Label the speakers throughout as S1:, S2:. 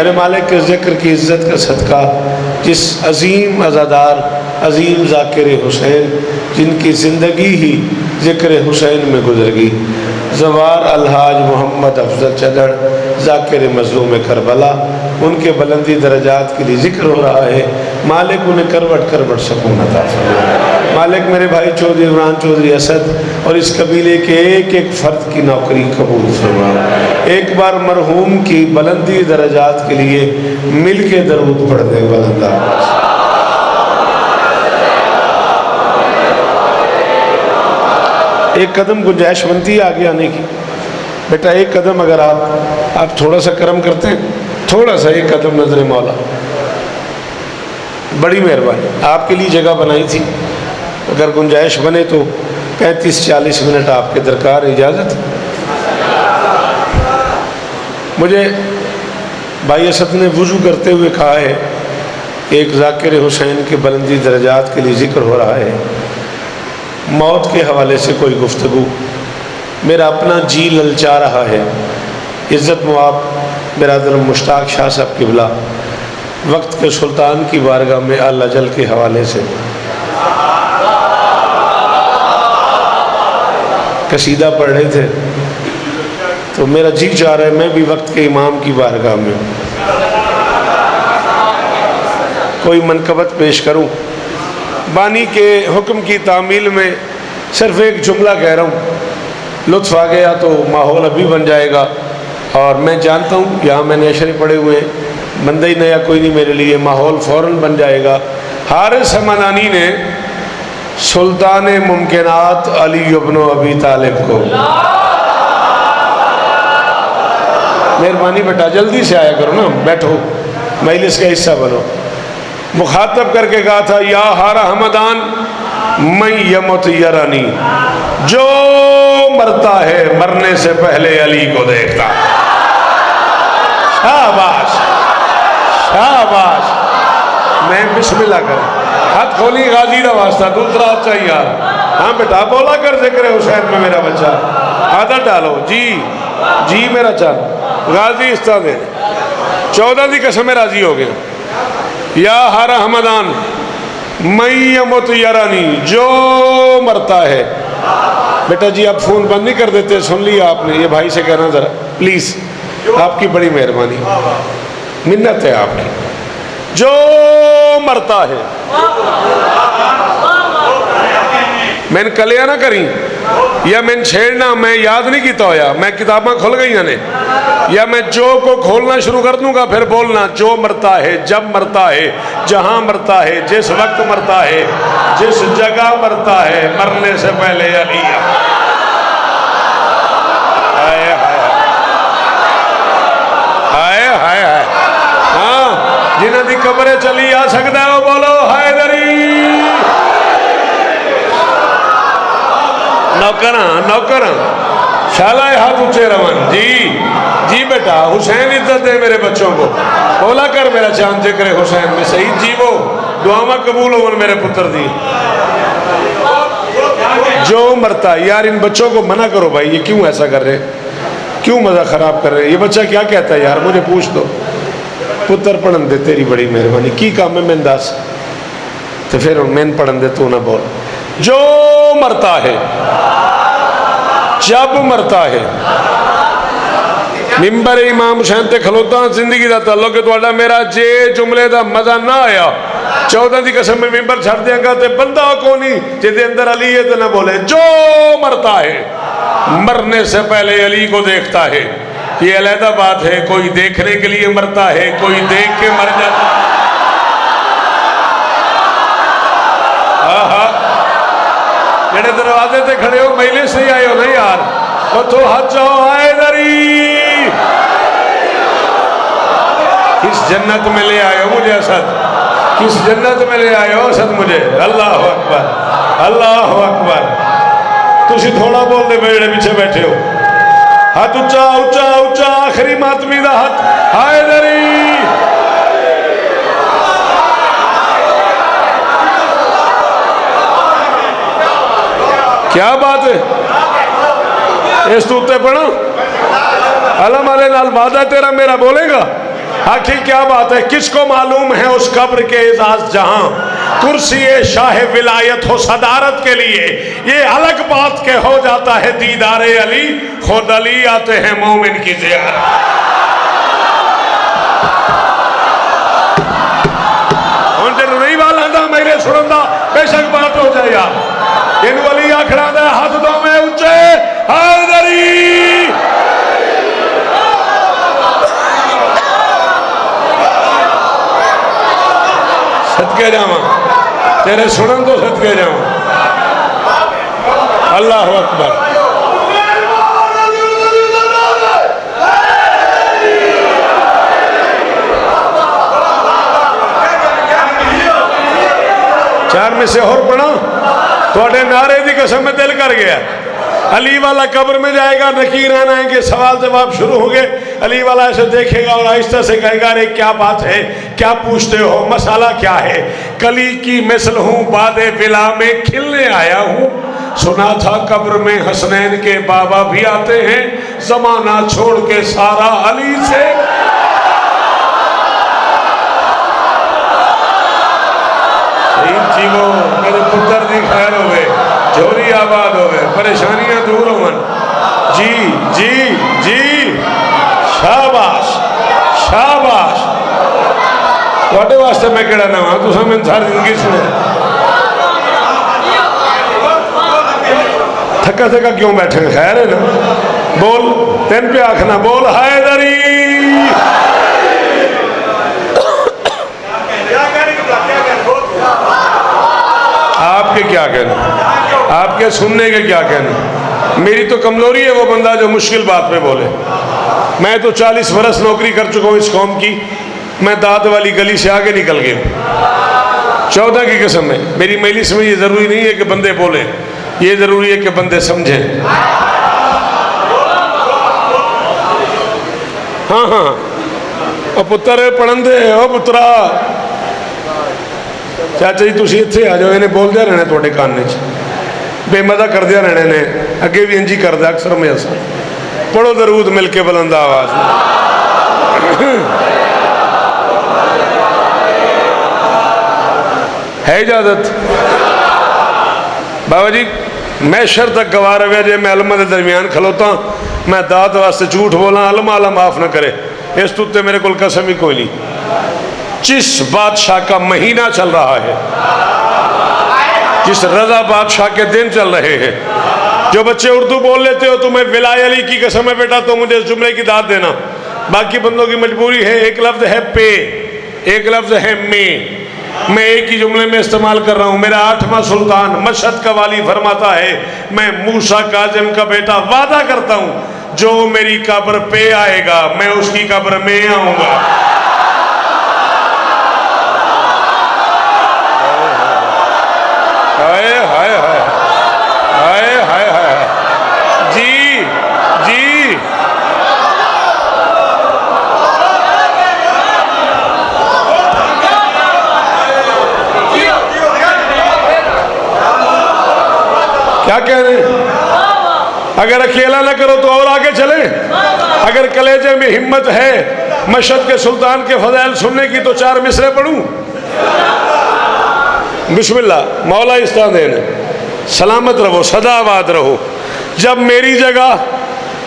S1: मेरे मालिक के ज़िक्र की इज़्ज़त का सदका जिस अज़ीम अज़ादार अज़ीम ज़ाकिर हुसैन जिनकी ज़िंदगी ही ज़िक्र हुसैन में गुजर गई, ज़वार अलहाज मोहम्मद अफजल चदड़ ज़ाकिर मज़लूम करबला, उनके बुलंदी दरजात के लिए ज़िक्र हो रहा है। मालिक उन्हें करवट करवट सकून अता फरमा। मालिक मेरे भाई चौधरी इमरान चौधरी असद और इस कबीले के एक एक फ़र्द की नौकरी कबूल फरमा। एक बार मरहूम की बुलंदी दरजात के लिए मिल के दरूद पढ़ दे बुलंदा। एक कदम गुंजाइश बनती है आगे आने की। बेटा एक कदम अगर आप थोड़ा सा करम करते हैं, थोड़ा सा एक कदम नजर मौला, बड़ी मेहरबानी। आपके लिए जगह बनाई थी, अगर गुंजाइश बने तो 35-40 मिनट आपके दरकार, इजाज़त। मुझे भाई असद ने वुज़ू करते हुए कहा है कि एक ज़ाकिर हुसैन के बुलंदी दरजात के लिए ज़िक्र हो रहा है, मौत के हवाले से कोई गुफ्तगू। मेरा अपना जी ललचा रहा है। इज़्ज़त मुआब बिरादर मुश्ताक शाह साहब किबला वक्त के सुल्तान की बारगाह में अल्लाह जल के हवाले से कसीदा पढ़ रहे थे, तो मेरा जी चाह रहा है मैं भी वक्त के इमाम की बारगाह में कोई मनकबत पेश करूं। बानी के हुक्म की तामील में सिर्फ एक जुमला कह रहा हूँ, लुत्फ़ आ गया तो माहौल अभी बन जाएगा। और मैं जानता हूँ यहाँ मैंने अशरे पढ़े हुए हैं, बंदा ही नया कोई नहीं मेरे लिए, माहौल फ़ौरन बन जाएगा। हारिस हमदानी ने सुल्तान मुमकिनात अली इब्न अबी तालिब को, मेहरबानी बेटा जल्दी से आया करो ना, बैठो मजलिस का हिस्सा बनो, मुखातब करके कहा था या हारा हमदान मैं यमत यरानी, जो मरता है मरने से पहले अली को देखता। शाबाश शाबाश। मैं बिस्मिल्लाह कर हाथ खोली, गाजी का वास्ता, दूसरा हाथ चाहिए यार। हाँ बेटा बोला कर जिक्र हुसैन में मेरा बच्चा, आदत डालो जी जी मेरा चाल गाजी इस्ता दे 14 की कसम में राजी हो गया। या हारा हमदान मैयमत यारानी, जो मरता है। बेटा जी आप फ़ोन बंद नहीं कर देते, सुन लिया आपने, ये भाई से कहना ज़रा प्लीज़, आपकी बड़ी मेहरबानी, मिन्नत है आपकी। जो मरता है, मैंने कलिया ना करी या मैंने छेड़ना, मैं याद नहीं किया होया, मैं किताबें खुल गई ने, या मैं जो को खोलना शुरू कर दूंगा फिर बोलना जो मरता है, जब मरता है, जहां मरता है, जिस वक्त मरता है, जिस जगह मरता है, मरने से पहले अली। हाय हाय हाय हाय हाय। हाँ जिन्हों की कब्रें चली आ सकता है वो बोलो हैदरी। नौकर नौकर शाला हाथ ऊंचे रवन जी जी बेटा, हुसैन इज्जत दे मेरे बच्चों को, बोला कर मेरा चांद जिक्र हुसैन में सही जीवो, दुआमा कबूल हो मेरे पुत्र दी। जो मरता, यार इन बच्चों को मना करो भाई, ये क्यों ऐसा कर रहे, क्यों मजा खराब कर रहे, ये बच्चा क्या कहता है यार, मुझे पूछ दो। पुत्र पढ़न दे, तेरी बड़ी मेहरबानी, की काम है मैंने दस, तो फिर मैंने पढ़न दे, तू ना बोल। जो मरता है, जब मरता है, मिंबर इमाम हुसैन ते खलोता जिंदगी का ताल्लुक है तुहाडा मेरा, जे जुमले का मजा ना आया 14 की कसम में मिंबर छड़ देंगा तो बंदा को नहीं जिसके अंदर अली है तो ना बोले। जो मरता है मरने से पहले अली को देखता है, ये अलहदा बात है, कोई देखने के लिए मरता है, कोई देख के मर जाता। जेड़े दरवाजे से खड़े हो महिले से आए हो नहीं यार, तो हाथ जाओ हैदरी। किस जन्नत में ले आए हो मुझे असद, किस जन्नत में ले आए हो असद मुझे। अल्लाह अकबर अल्लाह अकबर। तुसी थोड़ा बोल दे बेड़े पीछे बैठे हो, हाथ ऊंचा ऊंचा ऊंचा, आखिरी मातमी दा हाथ हैदरी। क्या बात है, इस तूते पढ़ो अलम वाले नाल वादा तेरा मेरा बोलेगा, आखिर क्या बात है, किसको मालूम है उस कब्र के एजाज जहां कुर्सी शाह विलायत हो सदारत के लिए। ये अलग बात के हो जाता है दीदारे अली, खुद अली आते हैं मोमिन की ज़ियारत। नहीं वाला था मेरे सुनंदा बेशक बात हो जाए यार। इन वली आखड़ा दे हाथ दो में ऊंचे हैदरी। सदके जावा तेरे सुनन तो सदके जावा। अल्लाह अकबर। चार में से और पढ़ा थोड़े नारे की कसम में दिल कर गया। अली वाला कब्र में जाएगा, नकीर आएंगे, सवाल जवाब शुरू होंगे। अली वाला ऐसे देखेगा और आहिस्ता से कहेगा, अरे क्या बात है, क्या पूछते हो, मसाला क्या है। कली की मिसल हूँ, बादे विला में खिलने आया हूँ। सुना था कब्र में हसनैन के बाबा भी आते हैं, जमाना छोड़ के सारा अली से। जीवो मेरे पुत्र दी खैर हो गए, झोली आबाद हो गए, परेशानियां दूर हो। जी जी जी, शाबाश शाबाश। थोड़े वास्ते मैं केड़ा ना हाँ, तुम मैंने सारी जिंदगी सुने। थका थका क्यों बैठे, खैर है ना। बोल तेन पे आखना, बोल हैदरी। आपके क्या कहना, आपके सुनने के क्या कहना। मेरी तो कमजोरी है वो बंदा जो मुश्किल बात पे बोले। मैं तो 40 बरस नौकरी कर चुका हूँ इस कौम की। मैं दाद वाली गली से आगे निकल गया 14 की कसम है। मेरी मजलिस में ये ज़रूरी नहीं है कि बंदे बोले, ये ज़रूरी है कि बंदे समझें। हाँ हाँ, ओ पुत्र पढ़न दे, ओ पुत्रा। चाचा जी तुम इतने आ जाओ, इन्हें बोलते रहना थोड़े कान च, बेमजा करदे रहने ने। अगे भी इंजी करदा अक्सर में अस। पढ़ो दरूद मिल के बुलंद आवाज। है इजाजत बाबा जी। मैशर तक गवा रहा जे मैं अलमा के दरमियान खलोता, मैं दात वास्ते झूठ बोला, अलमा अला माफ न करे। इस तो उत्ते मेरे को कसम ही कोई नहीं। जिस बादशाह का महीना चल रहा है, जिस रजा बादशाह के दिन चल रहे हैं, जो बच्चे उर्दू बोल लेते हो, तुम्हें विलाय अली की कसम है बेटा, तो मुझे इस जुमले की दाद देना। बाकी बंदों की मजबूरी है। एक लफ्ज है पे, एक लफ्ज है मैं एक ही जुमले में इस्तेमाल कर रहा हूँ। मेरा 8वां सुल्तान मशहद का वाली फरमाता है, मैं मूसा काजिम का बेटा वादा करता हूँ, जो मेरी कब्र पे आएगा मैं उसकी कब्र में आऊंगा। हाय हाय हाय हाय हाय हाय। जी जी, क्या कह रहे हैं। अगर अकेला ना करो तो और आगे चले। अगर कलेजे में हिम्मत है मशहद के सुल्तान के फज़ाइल सुनने की तो 4 मिसरे पढ़ूं। बिस्मिल्लाह। मौला इस्तादेन, सलामत रहो, सदाबाद रहो। जब मेरी जगह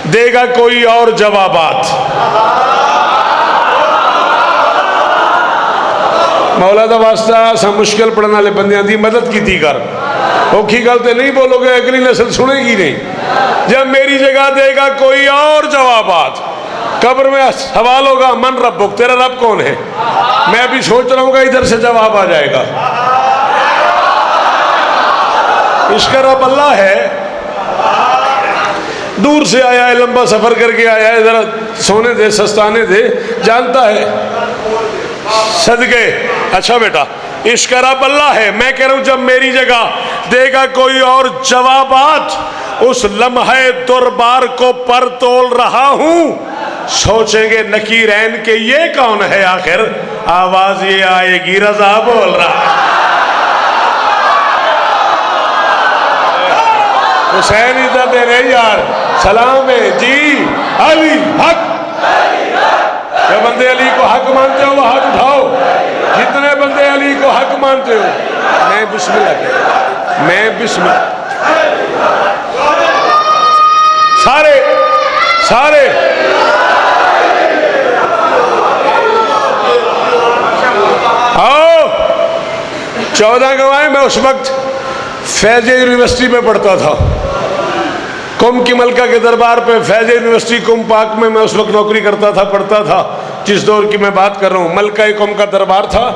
S1: देगा कोई और जवाबात। मौला दा वास्ता सा मुश्किल पढ़ने वाले बंदियां दी मदद की थी कर। औखी गल तो नहीं बोलोगे, अगली नस्ल सुनेगी नहीं। जब मेरी जगह देगा कोई और जवाबात, कब्र में सवाल होगा, मन रब्बुक, तेरा रब कौन है। मैं भी सोच रहा हूँ इधर से जवाब आ जाएगा। इसका रब अल्लाह है, दूर से आया है, लंबा सफर करके आया है, जरा सोने दे, सस्ताने दे, जानता है सदके। अच्छा बेटा, इसका रब अल्लाह है। मैं कह रहा हूं जब मेरी जगह देगा कोई और जवाबात, उस लम्हे दुर्बार को पर तोल रहा हूं। सोचेंगे नकीरैन के ये कौन है, आखिर आवाज ये आएगी रजा बोल रहा। हुसैन इज्जत दे रहे यार, सलाम है जी। अली हक जो बंदे अली को हक मानते हो वो हाथ उठाओ। जितने बंदे अली को हक मानते हो, मैं बिस्मिल्लाह कहता, मैं बिस्मिल्लाह। सारे सारे आओ। 14 गवाएं। मैं उस वक्त फैज यूनिवर्सिटी में पढ़ता था, कुम की मलका के दरबार पे। फैज यूनिवर्सिटी कुम पाक में मैं उस वक्त नौकरी करता था, पढ़ता था। जिस दौर की मैं बात कर रहा हूँ, मलका कुम का दरबार था।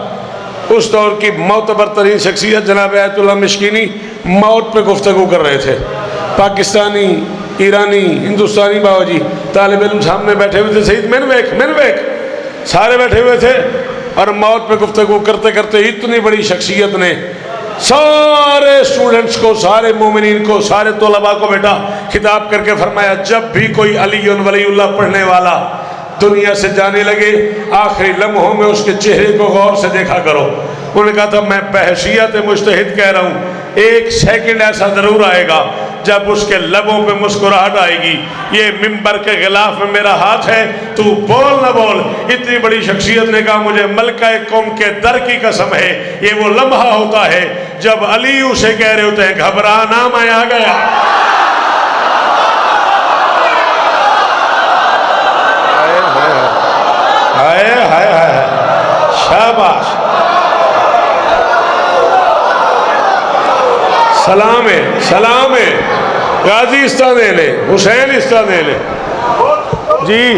S1: उस दौर की मोतबर तरीन शख्सियत जनाब आयतुल्लाह मिश्किनी मौत पे गुफ्तगू कर रहे थे। पाकिस्तानी, ईरानी, हिंदुस्तानी बाबा जी तालिब इल्म सामने बैठे हुए थे। सईद मैनवेक सारे बैठे हुए थे और मौत पे गुफ्तगू करते करते इतनी बड़ी शख्सियत ने सारे स्टूडेंट्स को, सारे मोमिनीन को, सारे तोलबा को बेटा खिताब करके फरमाया, जब भी कोई अली वलीउल्लाह पढ़ने वाला दुनिया से जाने लगे, आखिरी लम्हों में उसके चेहरे को गौर से देखा करो। उन्होंने कहा था, मैं बहैसियत मुज्तहिद कह रहा हूँ, एक सेकंड ऐसा जरूर आएगा जब उसके लबों पे मुस्कुराहट आएगी। ये मिंबर के गिलाफ में मेरा हाथ है, तू बोल ना बोल। इतनी बड़ी शख्सियत ने कहा, मुझे मलका कौम के दर की कसम है, ये वो लम्हा होता है जब अली उसे कह रहे होते हैं, घबरा ना, मैं आ गया। हाय हाय हाय, शाबाश। सलाम है गाजी इस्तानेले, हुसैन इस्तानेले जी।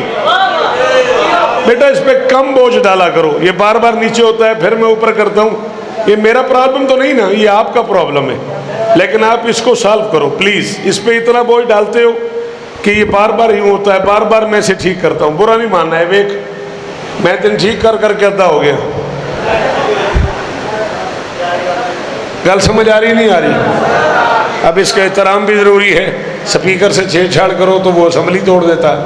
S1: बेटा इस पे कम बोझ डाला करो, ये बार बार नीचे होता है फिर मैं ऊपर करता हूँ। ये मेरा प्रॉब्लम तो नहीं ना, ये आपका प्रॉब्लम है, लेकिन आप इसको सॉल्व करो प्लीज़। इस पे इतना बोझ डालते हो कि ये बार बार यूँ होता है। बार बार मैं इसे ठीक करता हूँ, बुरा नहीं मानना है। वेख मैं दिन ठीक कर करके अद्धा हो गया। गल समझ आ रही नहीं आ रही? अब इसका एहतराम भी ज़रूरी है। स्पीकर से छेड़छाड़ करो तो वो असम्बली तोड़ देता है।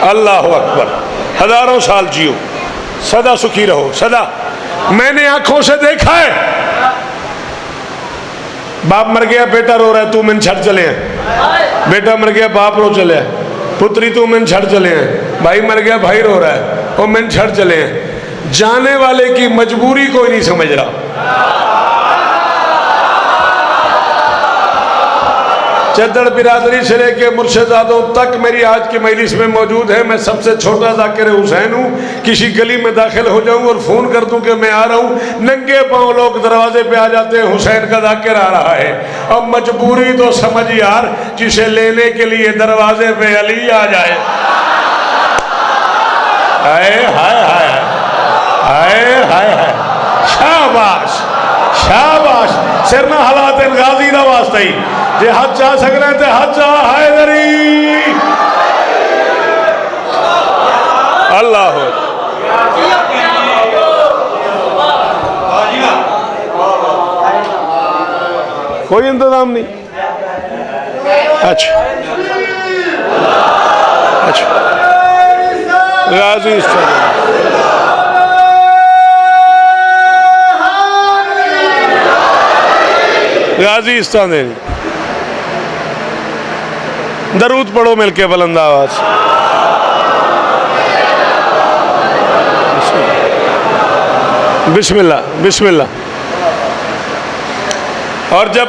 S1: अल्लाह अकबर। हजारों साल जियो, सदा सुखी रहो, सदा। मैंने आंखों से देखा है, बाप मर गया, बेटा रो रहा है, तू मैंने छड़ चले हैं। बेटा मर गया, बाप रो चले हैं। पुत्री तू मैंने छड़ चले हैं। भाई मर गया, भाई रो रहा है, और मैंने छड़ चले हैं। जाने वाले की मजबूरी कोई नहीं समझ रहा। चद्दड़ बिरादरी से लेके मुर्शिदाबादों तक मेरी आज की मजलिस में मौजूद है। मैं सबसे छोटा ज़ाकिर हुसैन हूँ। किसी गली में दाखिल हो जाऊँ और फ़ोन कर दूँ कि मैं आ रहा हूँ, नंगे पाँव लोग दरवाजे पे आ जाते हैं, हुसैन का ज़ाकिर आ रहा है। अब मजबूरी तो समझ यार, जिसे लेने के लिए दरवाजे पे अली आ जाए। हाय हाय हाय हाय हाय हाय, शाबाश शाबाश। सिरना हालात गाजी का वास्ता ही जे हाथ जा सकना है, हाथ जा हैदरी। अल्लाह हो। कोई इंतजाम नहीं। अच्छा अच्छा, गाजी गाजीस्तान दरूद पढ़ो मिलके बुलंद आवाज। बिस्मिल्लाह बिस्मिल्लाह। और जब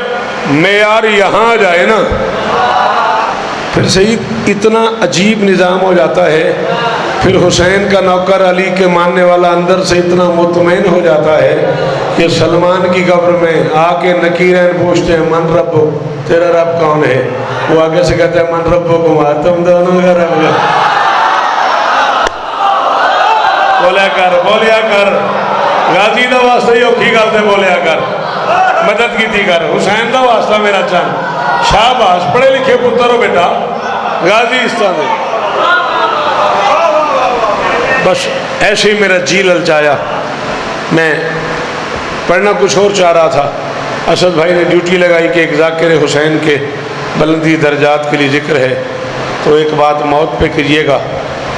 S1: मेयार यहाँ आ जाए ना, फिर सही इतना अजीब निज़ाम हो जाता है। फिर हुसैन का नौकर अली के मानने वाला अंदर से इतना मुतमईन हो जाता है कि सलमान की कब्र में आके नकीरैन पूछते हैं, मन रब्बो, तेरा रब कौन है? वो आगे से कहते हैं, मन रब्बो कुमार, तुम दोनों का रब। बोलिया कर गाजी का वास्ता ही औखी गल ते बोलिया कर, मदद की कर। हुसैन का वास्ता मेरा चंद। शाबाश, पढ़े लिखे पुत्र हो बेटा, गाजीस्तान। बस ऐसे ही मेरा जी ललचाया। मैं पढ़ना कुछ और चाह रहा था, असद भाई ने ड्यूटी लगाई कि एक ज़ाकिर हुसैन के बुलंदी दर्जात के लिए जिक्र है, तो एक बात मौत पे कीजिएगा।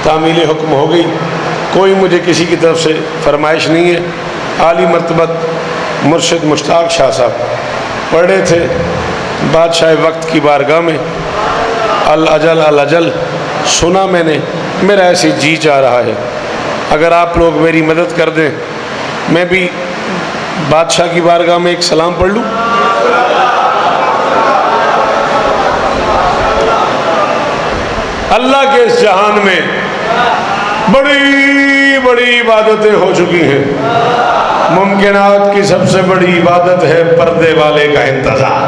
S1: तामील हुक्म हो गई, कोई मुझे किसी की तरफ से फरमाइश नहीं है। आली मर्तबत मुर्शिद मुश्ताक शाह साहब पढ़ रहे थे, बादशाह वक्त की बारगाह में अल अजल अल अजल सुना मैंने, मेरा ऐसे जी चाह रहा है अगर आप लोग मेरी मदद कर दें, मैं भी बादशाह की बारगाह में एक सलाम पढ़ लूँ। अल्लाह के इस जहान में बड़ी बड़ी इबादतें हो चुकी हैं, मुमकिनात की सबसे बड़ी इबादत है पर्दे वाले का इंतजार।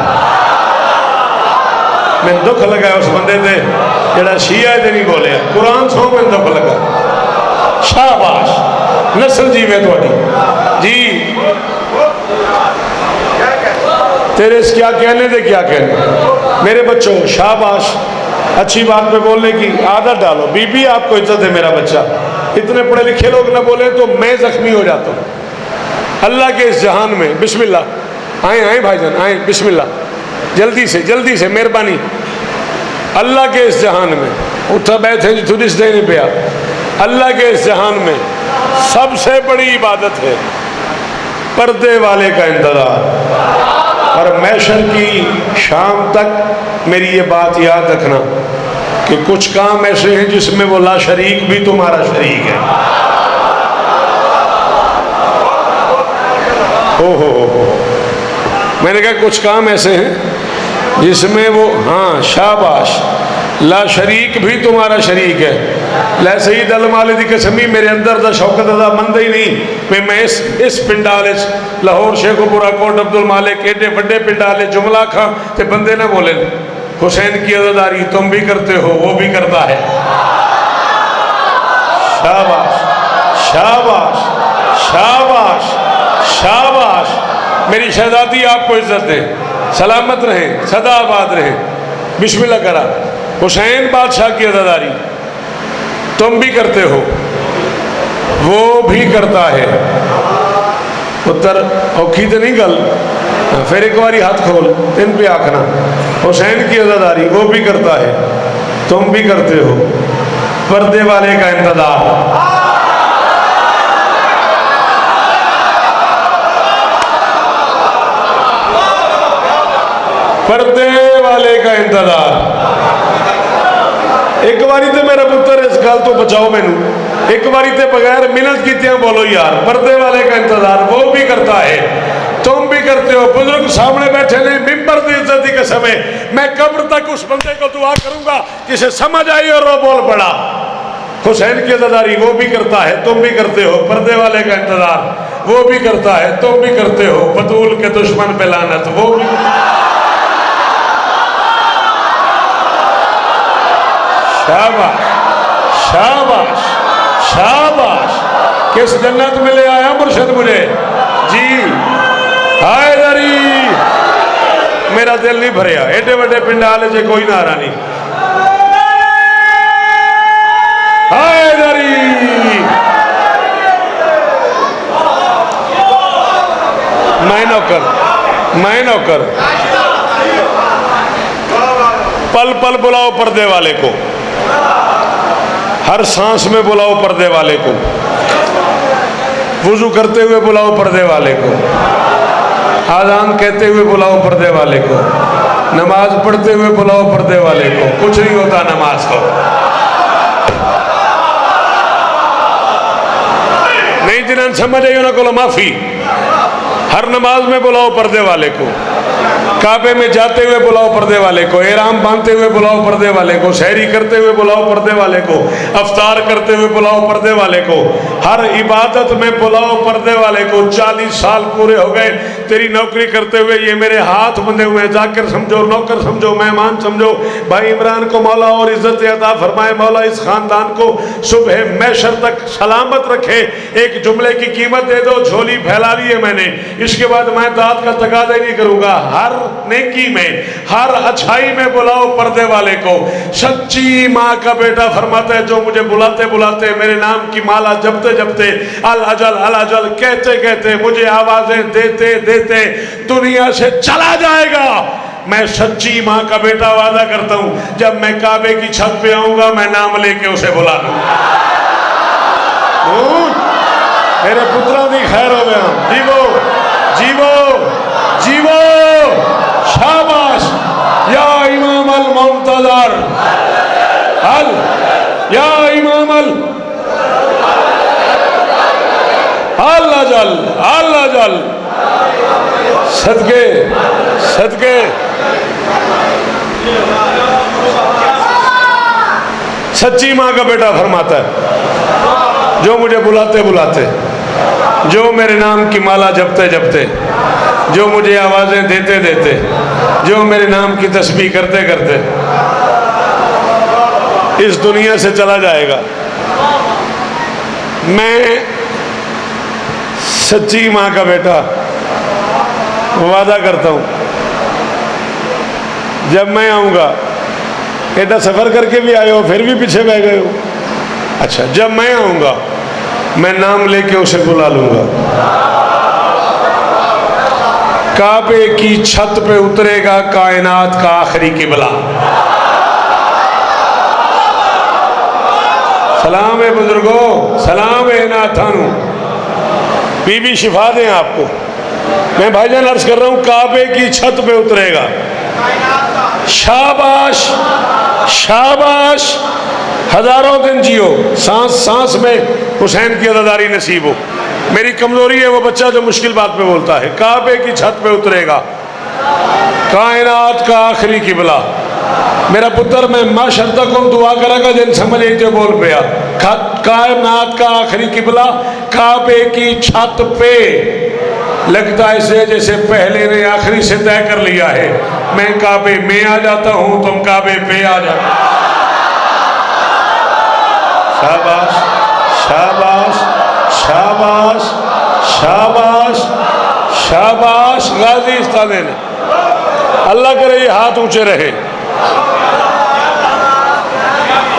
S1: मैं दुख लगा उस बंदे से जरा शिया ते नहीं बोलिया, कुरान सो मैं दुख लगा। शाबाश, नस्ल जीवे थोड़ी जी, तेरे इस क्या कहने दे क्या कहने। मेरे बच्चों शाबाश, अच्छी बात पे बोलने की आदत डालो। बीबी आपको इज्जत है मेरा बच्चा, इतने पढ़े लिखे लोग ना बोले तो मैं जख्मी हो जाता हूँ। अल्लाह के इस जहान में बिस्मिल्लाह, आए आए भाईजान आए, बिस्मिल्लाह, जल्दी से मेहरबानी। अल्लाह के इस जहान में उठा बैठे जी थोड़ी से नहीं पिया। अल्लाह के इस जहान में सबसे बड़ी इबादत है पर्दे वाले का इंतजार। और मैशर की शाम तक मेरी ये बात याद रखना कि कुछ काम ऐसे हैं जिसमें वो ला शरीक भी तुम्हारा शरीक है। हो मैंने कहा कुछ काम ऐसे हैं जिसमें वो, हाँ शाबाश, ला शरीक भी तुम्हारा शरीक है। लै सईद अल मालिक की कसमी मेरे अंदर दा शौकत अदा मंद ही नहीं मैं इस पिंडाल लाहौर शेखोपुरा कोट अब्दुल मालिक एडे बड़े पिंडाल जुमला खां ते बंदे ना बोले हुसैन की अदादारी तुम भी करते हो वो भी करता है। शाबाश शाबाश शाबाश शाबाश, मेरी शहजादी आपको इज्जत दे, सलामत रहें, सदा आबाद रहें। बिस्मिल्लाह करा, हुसैन बादशाह की अदादारी तुम भी करते हो वो भी करता है। पुत्र औखी तो नहीं गल, फिर एक बारी हाथ खोल तीन पे आखना, हुसैन की अदादारी वो भी करता है तुम भी करते हो, पर्दे वाले का इंतजार। पर्दे वाले का इंतजार। एक बारी तो मेरा पुत्र इस गल तो बचाओ मैनू, एक बारी तो बगैर मिन्नत कीतियां बोलो यार, पर्दे वाले का इंतजार वो भी करता है तुम भी करते हो। बुजुर्ग सामने बैठे ने, मिंबर की इज्जत की कसम है, मैं कब्र तक उस बंदे को दुआ करूंगा जिसे समझ आई और वो बोल पड़ा। हुसैन की अदादारी वो भी करता है तुम भी करते हो, पर्दे वाले का इंतजार वो भी करता है तुम भी करते हो, बतूल के दुश्मन पे लानत वो भी। शाबाश शाबाश शाबाश, किस जन्नत में ले आया मुर्शिद मुझे जी। हायदरी मेरा दिल नहीं भरिया, एडे बड़े पिंडाल से कोई नारा नहीं। हायदरी मैं नौकर पल पल बुलाओ पर्दे वाले को, हर सांस में बुलाओ पर्दे वाले को, वुजू करते हुए बुलाओ पर्दे वाले को, आज़ान कहते हुए बुलाओ पर्दे वाले को, नमाज पढ़ते हुए बुलाओ पर्दे वाले को। कुछ नहीं होता नमाज को, नहीं जिन्हें समझ आई उन्हें को माफी। हर नमाज में बुलाओ पर्दे वाले को, काबे में जाते हुए बुलाओ पर्दे वाले को, एहराम बांधते हुए बुलाओ पर्दे वाले को, सहरी करते हुए बुलाओ पर्दे वाले को, अफ्तार करते हुए बुलाओ पर्दे वाले को, हर इबादत में बुलाओ पर्दे वाले को। 40 साल पूरे हो गए तेरी नौकरी करते हुए, ये मेरे हाथ बंधे हुए, जाकर समझो, नौकर समझो, मेहमान समझो। भाई इमरान को मौला और इज्जत अता फरमाए, मौला इस खानदान को सुबह मैशर तक सलामत रखे। एक जुमले की कीमत दे दो, झोली फैला ली है मैंने, इसके बाद मैं दाद का तकाजा ही नहीं करूंगा। हर नेकी में, हर अच्छाई में बुलाओ पर्दे वाले को। सच्ची माँ का बेटा फरमाता है, जो मुझे बुलाते बुलाते मेरे नाम की माला जपते जपते अल अजल कहते कहते मुझे आवाजें देते देते दुनिया से चला जाएगा। मैं सच्ची माँ का बेटा वादा करता हूं, जब मैं काबे की छत पे आऊंगा मैं नाम लेके उसे बुला लूंगा। मेरे पुत्रों की खैर हो गया, जीवो जीवो जीवो, शाबाश। या इमाम अल मुंतज़र अल या इमाम अल अल सदके सदके। सच्ची माँ का बेटा फरमाता है, जो मुझे बुलाते बुलाते, जो मेरे नाम की माला जपते जपते, जो मुझे आवाज़ें देते देते, जो मेरे नाम की तस्बीह करते करते इस दुनिया से चला जाएगा, मैं सच्ची माँ का बेटा वादा करता हूँ, जब मैं आऊँगा, एदा सफ़र करके भी आए हो फिर भी पीछे बह गए हो, अच्छा जब मैं आऊँगा मैं नाम लेके उसे बुला लूँगा, काबे की छत पे उतरेगा कायनात का आखिरी किबला। सलाम है बुजुर्गो, सलाम है नाथानू, बीबी शिफा दें आपको। मैं भाईजान अर्ज कर रहा हूँ, काबे की छत पे उतरेगा। शाबाश शाबाश, हजारों दिन जियो, सांस सांस में हुसैन की अदादारी नसीब हो। मेरी कमजोरी है वो बच्चा जो मुश्किल बात पे बोलता है। काबे की छत पे उतरेगा कायनात का आखिरी किबला। मेरा पुत्र, मैं माशर तक दुआ करेगा जिन समझ आई तो बोल पाया। कायनात का आखिरी किबला काबे की छत पे, लगता है इसे जैसे पहले ने आखिरी से तय कर लिया है, मैं काबे में आ जाता हूं, तुम काबे पे आ जाओ। शाबाश शाबाश शाबाश शाबाश शाबाश। गाजी इस्तादे ने, अल्लाह करे ये हाथ ऊंचे रहे।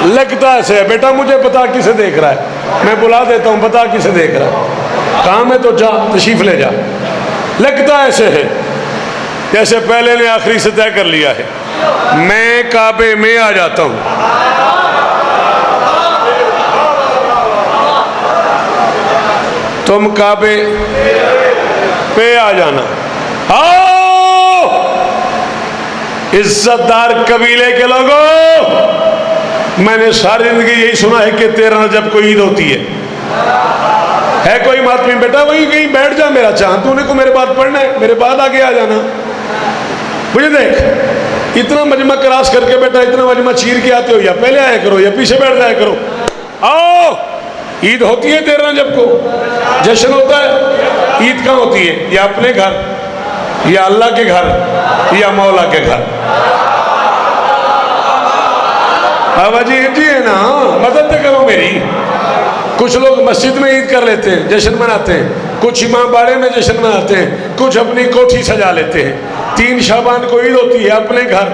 S1: लगता ऐसे है बेटा, मुझे बता किसे देख रहा है, मैं बुला देता हूं, बता किसे देख रहा है, काम है तो जा तशरीफ ले जा। लगता ऐसे है जैसे पहले ने आखिरी से तय कर लिया है, मैं काबे में आ जाता हूं। तुम काबे पे आ जाना। आओ इज्जतदार कबीले के लोगों, मैंने सारी जिंदगी यही सुना है कि 13 रजब को ईद होती है कोई मातमी बेटा वही कहीं बैठ जा, मेरा चाह तूने को मेरे बाद पढ़ना है, मेरे बाद आगे आ जाना। मुझे देख, इतना मजमा क्रॉस करके बेटा, इतना मजमा चीर के आते हो, या पहले आया करो या पीछे बैठ जाया करो। आओ, ईद होती है 13 रजब को, जश्न होता है। ईद कहाँ होती है? या अपने घर, या अल्लाह के घर, या मौला के घर। बाबाजी जी है ना, मदद करो मेरी। कुछ लोग मस्जिद में ईद कर लेते हैं, जश्न मनाते हैं, कुछ इमाम बाड़े में जश्न मनाते हैं, कुछ अपनी कोठी सजा लेते हैं। 3 शाबान को ईद होती है अपने घर,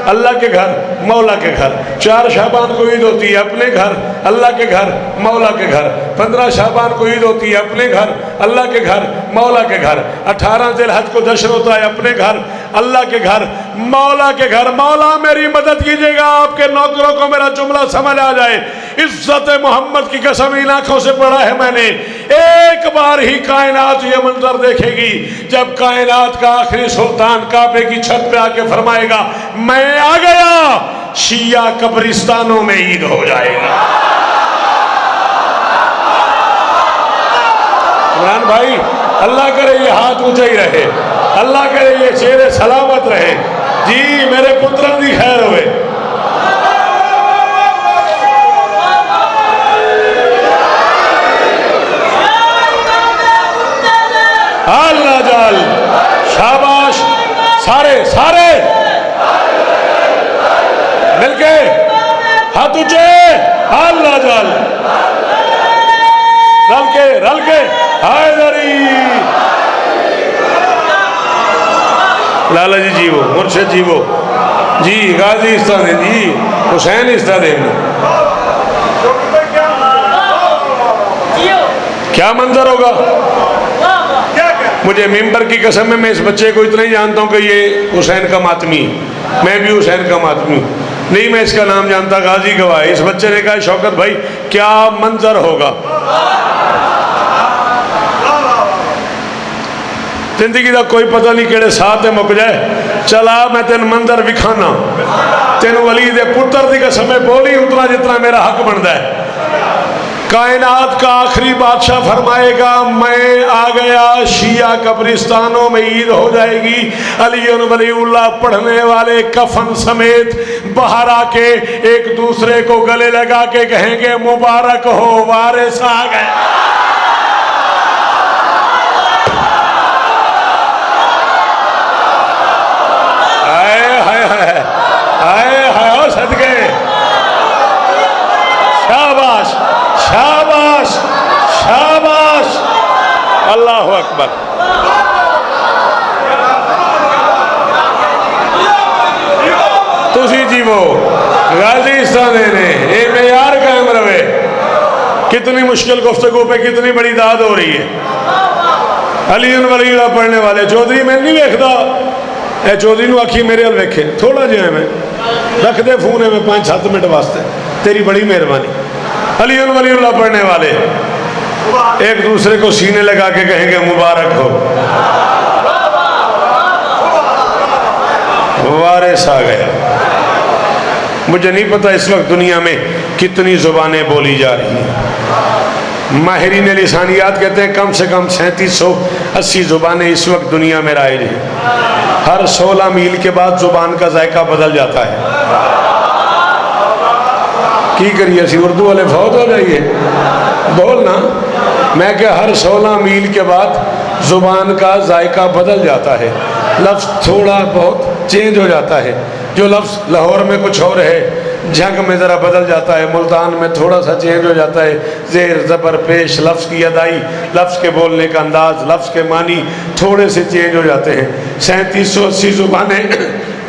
S1: अल्लाह के घर, मौला के घर। 4 शाबान को ईद होती है अपने घर, अल्लाह के घर, मौला के घर। 15 शाबान को ईद होती है अपने घर, अल्लाह के घर, मौला के घर। 18 ज़िलहज को जश्न होता है अपने घर, अल्लाह के घर, मौला के घर। मौला मेरी मदद कीजिएगा, आपके नौकरों को मेरा जुमला समझ आ जाए। इज्जत मोहम्मद की कसम इन आंखों से पढ़ा है मैंने, एक बार ही कायनात ये मंजर देखेगी जब कायनात का आखिरी सुल्तान काबे की छत पे आके फरमाएगा, मैं आ गया, शिया कब्रिस्तानों में ईद हो जाएगा। इमरान भाई, अल्लाह करे ये हाथ ऊंचा ही रहे, अल्लाह करे ये चेहरे सलामत रहे। जी मेरे पुत्रों की खैर हुए। अल्लाह जाल, शाबाश, सारे सारे मिलके हाथ ऊंचे, अल्लाह जाल, रल के हैदरी। लाला जी जीवो, मुर्शिद जीवो जी, गाजी इस्तादे जी, हुसैन इस्तादे। क्या मंजर होगा? मुझे मिंबर की कसम में, मैं इस बच्चे को इतना ही जानता हूँ कि ये हुसैन का मातमी, मैं भी हुसैन का मातमी हूँ, नहीं मैं इसका नाम जानता। गाजी गवाह। इस बच्चे ने कहा, शौकत भाई क्या मंजर होगा। जिंदगी का कोई पता नहीं केड़े साथ है मुक जाए, चला मैं तेन मंदिर विखाना, तेन वली दे पुत्र की कसम बोली उतना जितना मेरा हक बनता है। कायनात का आखिरी बादशाह फरमाएगा मैं आ गया, शिया कब्रिस्तानों में ईद हो जाएगी, अली वलीउल्लाह पढ़ने वाले कफन समेत बाहर आके एक दूसरे को गले लगा के कहेंगे मुबारक हो वारिस आ गए। सदके शाबाश शाबाश शाबाश, अल्लाह अकबर। तुसी जीवो गाजीस्तान ने ये मेयार कायम रहे। कितनी मुश्किल गुफ्तगू पे कितनी बड़ी दाद हो रही है। अली वलीउल्लाह पढ़ने वाले चौधरी मैं नहीं वेखदा, ए चौधरी नूं आखी मेरे हल वेखे थोड़ा जिहा मैं रख दे फोन है मैं 5-7 मिनट वास्ते, तेरी बड़ी मेहरबानी। अली वलीउल्लाह पढ़ने वाले एक दूसरे को सीने लगा के कहेंगे मुबारक हो वारिस आ गया। मुझे नहीं पता इस वक्त दुनिया में कितनी जुबानें बोली जा रही हैं। माहिरीन लिसानियात कहते हैं कम से कम 3780 जुबानें इस वक्त दुनिया में राइज हैं। हर 16 मील के बाद जुबान का जायका बदल जाता है। की करिए सी उर्दू वाले फौत हो जाइए बोलना, मैं क्या हर 16 मील के बाद जुबान का जायका बदल जाता है, लफ्ज़ थोड़ा बहुत चेंज हो जाता है। जो लफ्ज़ लाहौर में कुछ और है, झंग में ज़रा बदल जाता है, मुल्तान में थोड़ा सा चेंज हो जाता है। ज़ेर ज़बर पेश, लफ्ज़ की अदाई, लफ्ज़ के बोलने का अंदाज, लफ्ज़ के मानी थोड़े से चेंज हो जाते हैं। 3780 ज़ुबानें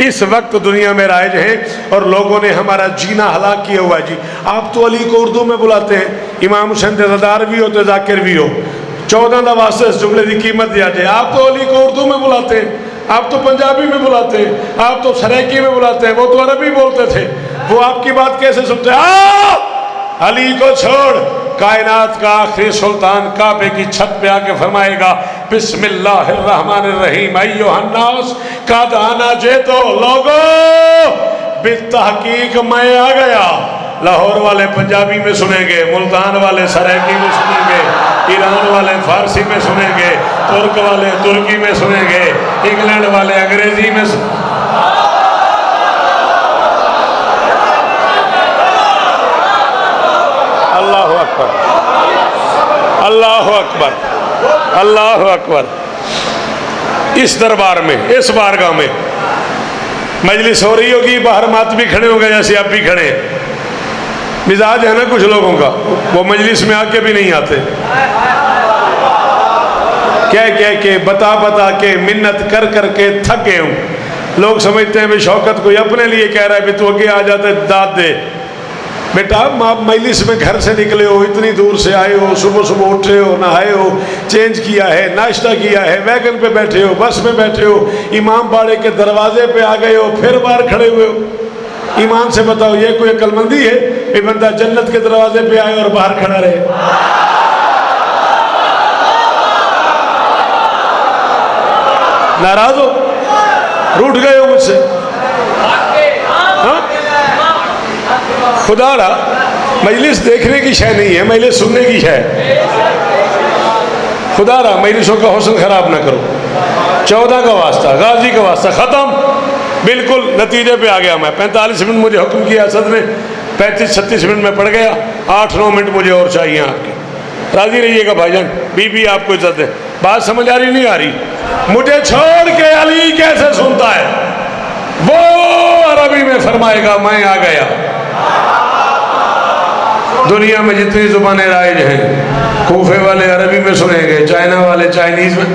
S1: इस वक्त दुनिया में राइज हैं और लोगों ने हमारा जीना हलाक किया हुआ है। जी आप तो अली को उर्दू में बुलाते हैं, इमाम हुसैन रज़ादार भी हो तो जाकिर भी हो, 14 का वास्ते इस जुमले की कीमत दिया जाए। आप तो अली को उर्दू में बुलाते हैं, आप तो पंजाबी में बुलाते हैं, आप तो सराइकी में बुलाते हैं, वो तो अरबी बोलते थे, वो आपकी बात कैसे सुनते हैं? अली को छोड़, कायनात का आखिरी सुल्तान काबे की छत पे आके फरमाएगा बिस्मिल्लाहिर्रहमानिर्रहीम अय्युहन्नास कद आना जेतो लोगो बितहकीक मैं आ गया। लाहौर वाले पंजाबी में सुनेंगे, मुल्तान वाले सराइकी में सुनेंगे, ईरान वाले फारसी में सुनेंगे, तुर्क वाले तुर्की में सुनेंगे, इंग्लैंड वाले अंग्रेजी में अल्लाह अकबर अल्लाह अकबर अल्लाह अकबर। इस दरबार में, इस बारगाह में मजलिस हो रही होगी, बाहर मातमी खड़े होंगे जैसे आप भी खड़े हैं। मिजाज है ना कुछ लोगों का, वो मजलिस में आके भी नहीं आते, कह के बता बता के मिन्नत कर कर के थक गए हूँ। लोग समझते हैं भाई शौकत कोई अपने लिए कह रहा है भी तू आगे आ जाते दाद दे। बेटा आप मजलिस में घर से निकले हो, इतनी दूर से आए हो, सुबह सुबह उठे हो, नहाए हो, चेंज किया है, नाश्ता किया है, वैगन पे बैठे हो, बस में बैठे हो, इमाम बाड़े के दरवाजे पे आ गए हो, फिर बाहर खड़े हुए हो। ईमान से बताओ ये कोई अक्लमंदी है कि बंदा जन्नत के दरवाजे पे आए और बाहर खड़ा रहे? नाराज हो, रूठ गए हो मुझसे? हाँ? खुदा रा मजलिस देखने की शय नहीं है, मजलिस सुनने की शय। खुदा रा मजलिसों का हौसला खराब ना करो। 14 का वास्ता, गाजी का वास्ता, ख़त्म। बिल्कुल नतीजे पे आ गया मैं। 45 मिनट मुझे हुक्म किया सद ने, 35-36 मिनट में पड़ गया। 8-9 मिनट मुझे और चाहिए आपके। राजी रहिएगा भाईजान, बीबी आपको इज्जत है। बात समझ आ रही नहीं आ रही? मुझे छोड़ के अली कैसे सुनता है? वो अरबी में फरमाएगा मैं आ गया। दुनिया में जितनी जुबानें राइज हैं, कूफे वाले अरबी में सुनेंगे, चाइना वाले चाइनीज में,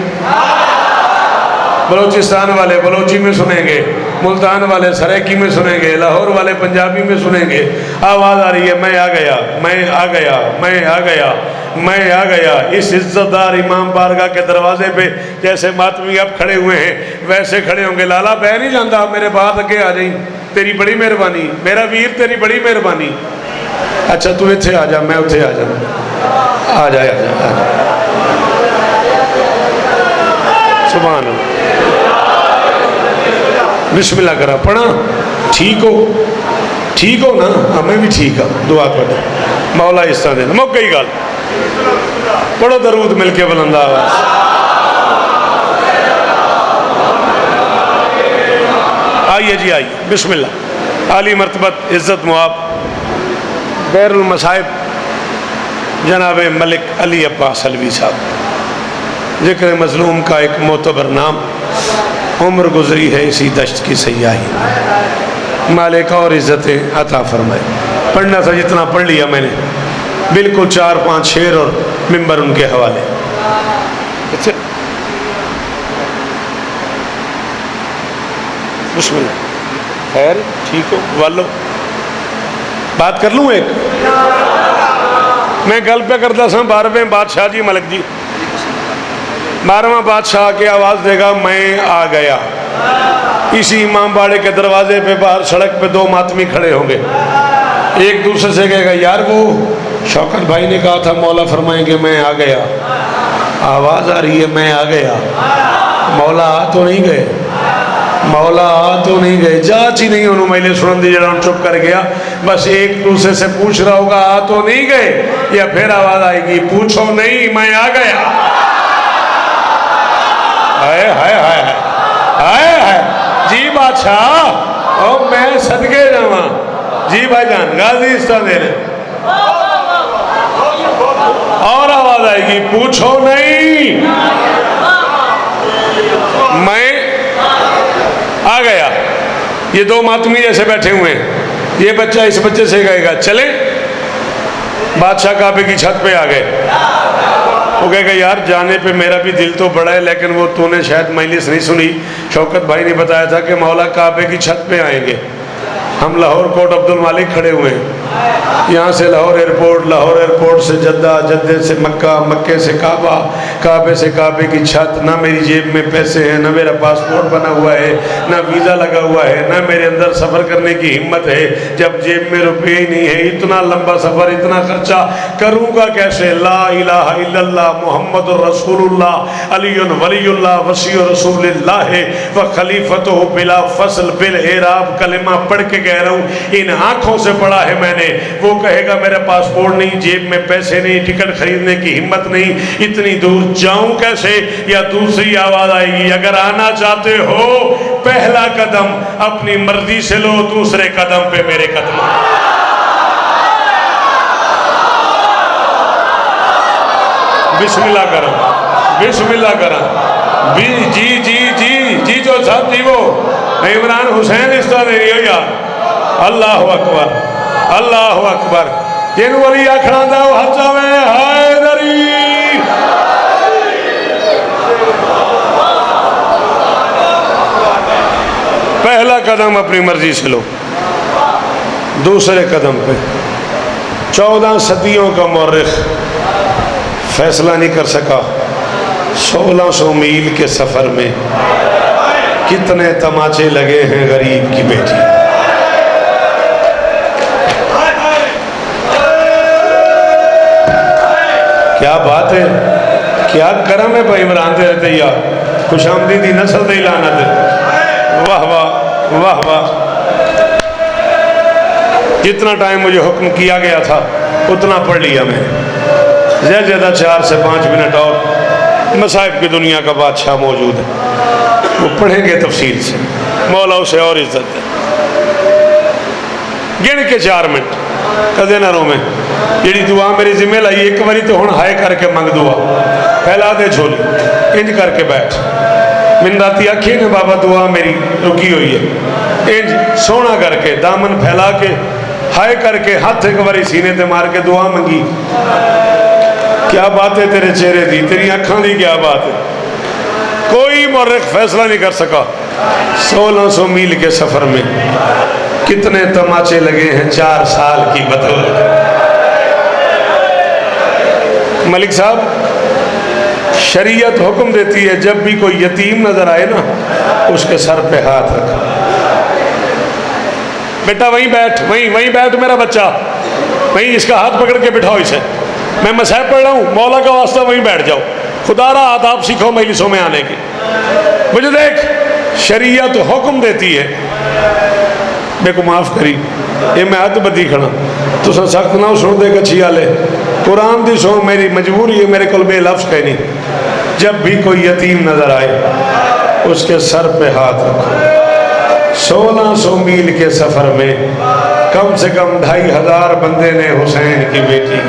S1: बलोचिस्तान वाले बलोची में सुनेंगे, मुल्तान वाले सराइकी में सुनेंगे, लाहौर वाले पंजाबी में सुनेंगे। आवाज़ आ रही है मैं आ गया, मैं आ गया, मैं आ गया, मैं आ गया। इस इज्जतदार इमाम बारगाह के दरवाजे पे जैसे मातमी अब खड़े हुए हैं वैसे खड़े होंगे। लाला बह नहीं जाता, मेरे बाद अगे आ जाई, तेरी बड़ी मेहरबानी, मेरा वीर तेरी बड़ी मेहरबानी। अच्छा तू इत्थे आ जा, मैं उत्थे आ जाना। आ जाए, आ जा, सुभान अल्लाह। बिस्मिल्लाह करा पढ़ा। ठीक हो ना? हमें भी ठीक है, दुआ कर मौला इस तरह देना। मुक गई गल, पढ़ो दरूद मिलके बुलंदा आवाज़। आइए जी आइए, बिस्मिल्लाह। आली मरतबत इज़्ज़त मुआब गैरुल मसाइब जनाब मलिक अली अब्बास अलवी साहब, ज़िक्र मज़लूम का एक मोतबर नाम, उम्र गुजरी है इसी दश्त की सयाही, मालिक और इज़्ज़तें अता फरमाए। पढ़ना था जितना पढ़ लिया मैंने, बिल्कुल 4-5 शेर और मिंबर उनके हवाले। अच्छा बिस्मिल्लाह। खैर ठीक हो वालो, बात कर लूँ एक? मैं गल पे करता सा 12वें बादशाह जी मलिक जी, 12वां बादशाह की आवाज़ देगा मैं आ गया। इसी इमाम बाड़े के दरवाजे पे बाहर सड़क पे 2 मातमी खड़े होंगे, एक दूसरे से कहेगा यार वो शौकत भाई ने कहा था मौला फरमाएंगे मैं आ गया, आवाज़ आ रही है मैं आ गया। मौला आ तो नहीं गए, मौला आ तो नहीं गए, जांच ही नहीं उन्होंने मैंने सुन दी, जरा चुप कर गया। बस एक दूसरे से पूछ रहा होगा आ तो नहीं गए, या फिर आवाज़ आएगी पूछो नहीं मैं आ गया। हाय हाय हाय हाय हाय जी बादशाह, और मैं सदके जावा जी भाईजान गाजी इस्ता दे रहे। और आवाज आएगी पूछो नहीं मैं आ गया। ये 2 मातमी जैसे बैठे हुए हैं, ये बच्चा इस बच्चे से कहेगा चले, बादशाह काबे की छत पे आ गए। वो कहेगा यार जाने पे मेरा भी दिल तो बड़ा है, लेकिन वो तूने शायद मजलिस नहीं सुनी, शौकत भाई ने बताया था कि मौला काबे की छत पे आएंगे। हम लाहौर कोट अब्दुल मालिक खड़े हुए हैं, यहाँ से लाहौर एयरपोर्ट से जद्दा, जद्दे से मक्का, मक्के से काबा, काबे से काबे की छत। ना मेरी जेब में पैसे हैं, ना मेरा पासपोर्ट बना हुआ है, ना वीज़ा लगा हुआ है, ना मेरे अंदर सफ़र करने की हिम्मत है, जब जेब में रुपये ही नहीं है। इतना लंबा सफ़र, इतना खर्चा करूँगा कैसे? ला इलाहा इल्लल्लाह मुहम्मदुर रसूलुल्लाह अलीयुन वलीयुल्लाह वसीयु रसूलिल्लाह व खलीफतुहु बिला फसल बिल एराब। कलिमा पढ़ के कह रहा हूँ, इन आँखों से पढ़ा है मैंने। वो कहेगा मेरा पासपोर्ट नहीं, जेब में पैसे नहीं, टिकट खरीदने की हिम्मत नहीं, इतनी दूर जाऊं कैसे? या दूसरी आवाज आएगी अगर आना चाहते हो पहला कदम अपनी मर्जी से लो, दूसरे कदम पे मेरे कदम। बिस्मिल्लाह करो, बिस्मिल्लाह करा। जी जी जी जी जो साहब जी वो इमरान हुसैन इस तरह दे रही हो यार। अल्लाह अकबर, अल्लाह अकबर। जिन वली आखना था वो हथ जावे हैदरी। पहला कदम अपनी मर्जी से लो, दूसरे कदम पे 14 सदियों का मौरिख फैसला नहीं कर सका 1600 मील के सफर में कितने तमाचे लगे हैं गरीब की बेटी। क्या बात है, क्या करम है भाई इमरान दे रहते यार, खुशामदी दी नस्ल दे लानत है। वाह वाह वाह वाह। जितना टाइम मुझे हुक्म किया गया था उतना पढ़ लिया मैंने, ज़्यादा ज़्यादा 4 से 5 मिनट और मसाइब की दुनिया का बादशाह मौजूद है, वो पढ़ेंगे तफसील से, मौला उसे और इज्जत है। गिन के 4 मिनट कदे ना रोवे। जी दुआ मेरी जिम्मे लाई एक बारी तो हूँ हाय करके मंग दुआ, फैला दे झोली, इंज करके बैठ। मैंने राती आखी ने बाबा दुआ मेरी रुकी हुई है, इंज सोना करके दामन फैला के हाय करके हाथ एक बारी सीने ते मार के दुआ मंगी। क्या बात है तेरे चेहरे दी, तेरी अखां दी क्या बात है। कोई मौरिख फैसला नहीं कर सका 1600 मील के सफर में कितने तमाचे लगे हैं 4 साल की बदौलत। मलिक साहब शरीयत हुक्म देती है जब भी कोई यतीम नजर आए ना उसके सर पे हाथ रखो। बेटा वहीं बैठ, वहीं बैठ मेरा बच्चा, वहीं इसका हाथ पकड़ के बिठाओ इसे। मैं मसाइब पढ़ रहा हूँ, मौला का वास्ता वहीं बैठ जाओ। खुदारा आदाब सीखो मजलिसों में आने की। मुझे देख शरीयत हुक्म देती है, मेरे को माफ़ करी ये मैं हद बदी खड़ा, तुम सख्त ना सुन दे कच्छी वाले, कुरान की सो मेरी मजबूरी है, मेरे को बेलफ्ज कहनी। जब भी कोई यतीम नजर आए उसके सर पे हाथ रखो। 1600 मील के सफर में कम से कम 2500 बंदे ने हुसैन की बेटी,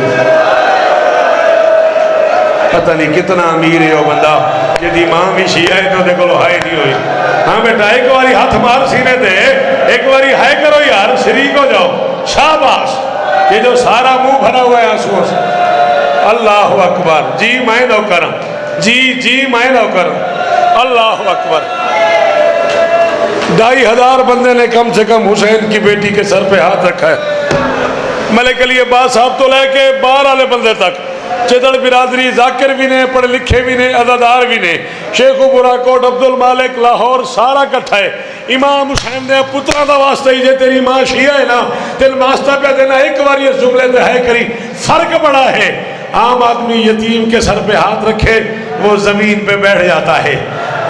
S1: पता नहीं कितना अमीर है वो बंदा जिहदी मां भी शिया है तो देखो हाय नहीं हुई। हाँ बेटा एक बारी हाथ मार सीने दे, एक बारी हाय करो यार, शरीक हो जाओ, शाबाश। ये जो सारा मुंह भरा हुआ है आंसुओं से, अल्लाह अकबर, जी मैं नौकर, जी मैं नौकर, अल्लाह अकबर। 2500 बंदे ने कम से कम हुसैन की बेटी के सर पे हाथ रखा है। मलिक अली अब्बास साहब तो लेके बाहर वाले बंदे तक, चिदड़ बिरादरी जाकिर भी ने, पढ़े लिखे भी ने, अदादार भी ने, शेख बुराकोट, अब्दुल मालिक, लाहौर, सारा इकट्ठा है। इमाम हुसैन ने पुत्रा का वास्ता ही, जे तेरी मां शिया है ना तेन वास्ता पे देना, एक बार इस जुमले से है करी। फर्क बड़ा है, आम आदमी यतीम के सर पे हाथ रखे वो जमीन पे बैठ जाता है,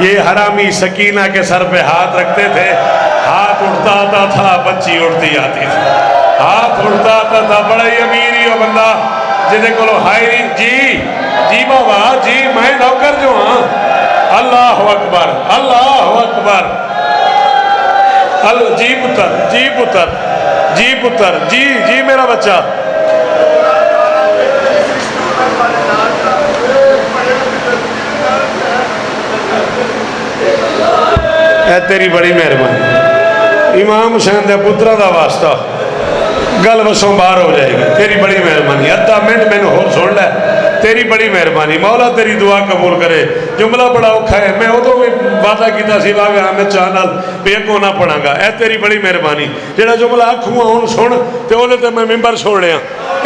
S1: ये हरामी सकीना के सर पे हाथ रखते थे, हाथ उठता आता था, बच्ची उठती आती थी, हाथ उठता आता था। बड़ा ही अमीर ही हो बंदा जिन्हें को हाय जी बाबा जी मैं नौकर जो हाँ, अल्लाह अकबर, अल्लाह अकबर। जी पुत्र, जी पुत्र, जी पुत्र, जी मेरा बच्चा। ए तेरी बड़ी मेहरबानी, इमाम हुसैन दे पुत्रा का वास्ता गल वसों बाहर हो जाएगी, तेरी बड़ी मेहरबानी। अद्धा मिनट मैंने होर सुन लै, तेरी बड़ी मेहरबानी, मौला तेरी दुआ कबूल करे। जुमला बड़ा औखा है, मैं उदों भी वादा किया सी वाह मैं चाह नाल बेको ना पढ़ांगा। ए तेरी बड़ी मेहरबानी, जेड़ा जुमला आखूँगा हुण सुन तो वो तो मैं मिंबर छोड़ लिया।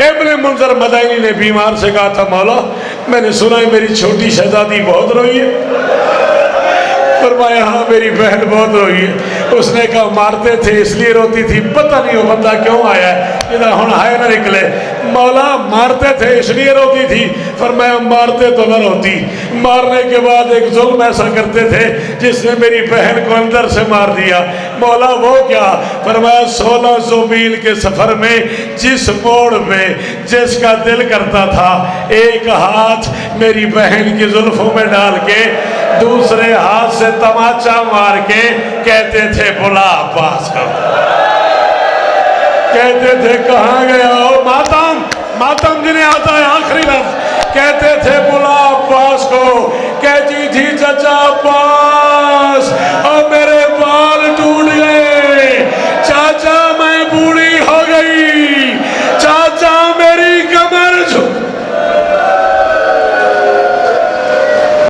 S1: इब्ने मुंज़र मदानी ने बीमार से कहा था, मौला मैंने सुना है मेरी छोटी शहजादी बहुत रोई है। फरमाया हाँ मेरी बहन बहुत रोई है। उसने कहा मारते थे इसलिए रोती थी, पता नहीं वो बंदा क्यों आया है इधर हुण हाय ना निकले। मौला मारते थे इसलिए रोती थी, फरमाया मारते तो न रोती, मारने के बाद एक जुल्म ऐसा करते थे जिसने मेरी बहन को अंदर से मार दिया। मौला वो क्या? फरमाया 1600 मील के सफर में जिस मोड़ में जिसका दिल करता था एक हाथ मेरी बहन की जुल्फों में डाल के दूसरे हाथ से तमाचा मार के कहते थे बुला अब्बास को, कहते थे कहाँ गए